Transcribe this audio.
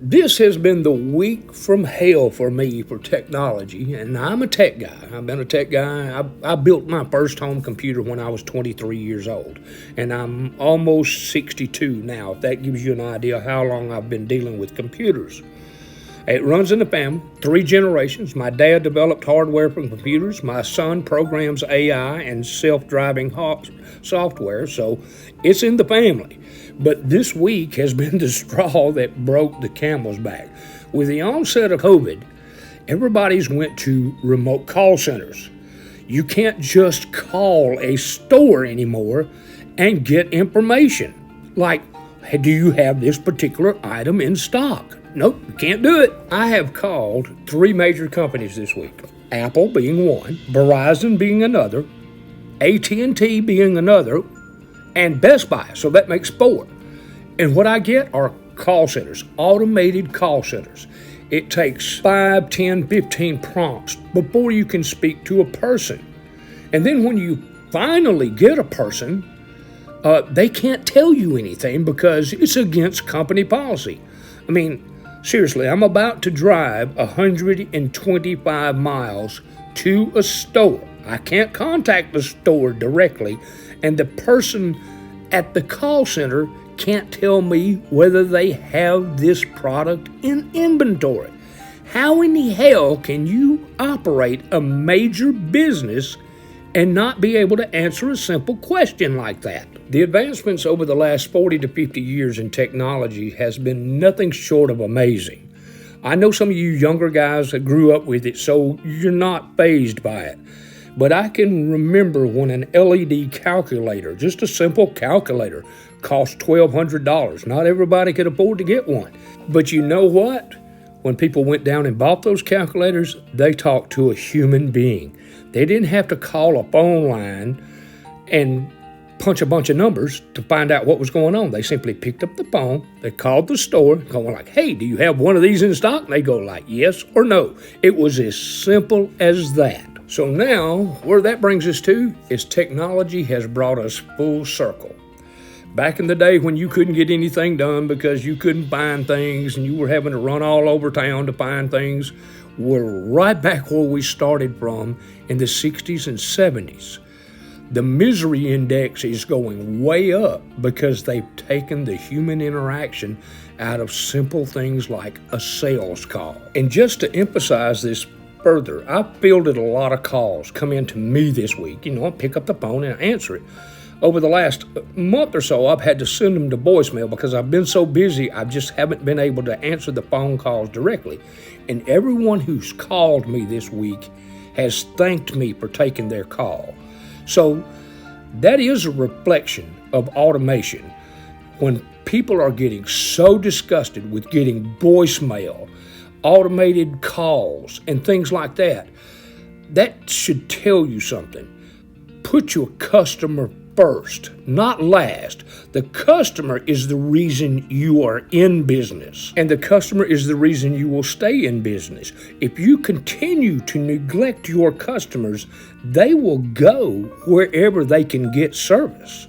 This has been the week from hell for me for technology, and I'm a tech guy. I've been a tech guy. I built my first home computer when I was 23 years old, and I'm almost 62 now, if that gives you an idea how long I've been dealing with computers. It runs in the family, 3 generations. My dad developed hardware for computers. My son programs AI and self-driving software, so it's in the family. But this week has been the straw that broke the camel's back. With the onset of COVID, everybody's went to remote call centers. You can't just call a store anymore and get information. Like, do you have this particular item in stock? Nope, you can't do it. I have called 3 major companies this week. Apple being one, Verizon being another, AT&T being another, and Best Buy, so that makes 4. And what I get are call centers, automated call centers. It takes 5, 10, 15 prompts before you can speak to a person. And then when you finally get a person, they can't tell you anything because it's against company policy. I mean, seriously, I'm about to drive 125 miles to a store. I can't contact the store directly, and the person at the call center can't tell me whether they have this product in inventory. How in the hell can you operate a major business and not be able to answer a simple question like that? The advancements over the last 40 to 50 years in technology has been nothing short of amazing. I know some of you younger guys that grew up with it, so you're not fazed by it. But I can remember when an LED calculator, just a simple calculator, cost $1,200. Not everybody could afford to get one. But you know what? When people went down and bought those calculators, they talked to a human being. They didn't have to call a phone line and punch a bunch of numbers to find out what was going on. They simply picked up the phone, they called the store, going like, hey, do you have one of these in stock? And they go like, yes or no. It was as simple as that. So now, where that brings us to is technology has brought us full circle. Back in the day when you couldn't get anything done because you couldn't find things and you were having to run all over town to find things, we're right back where we started from in the 60s and 70s. The misery index is going way up because they've taken the human interaction out of simple things like a sales call. And just to emphasize this further, I fielded a lot of calls come in to me this week. I pick up the phone and I answer it. Over the last month or so, I've had to send them to voicemail because I've been so busy, I just haven't been able to answer the phone calls directly. And everyone who's called me this week has thanked me for taking their call. So that is a reflection of automation. When people are getting so disgusted with getting voicemail, automated calls, and things like that, that should tell you something. Put your customer first, not last. The customer is the reason you are in business, and the customer is the reason you will stay in business. If you continue to neglect your customers, they will go wherever they can get service.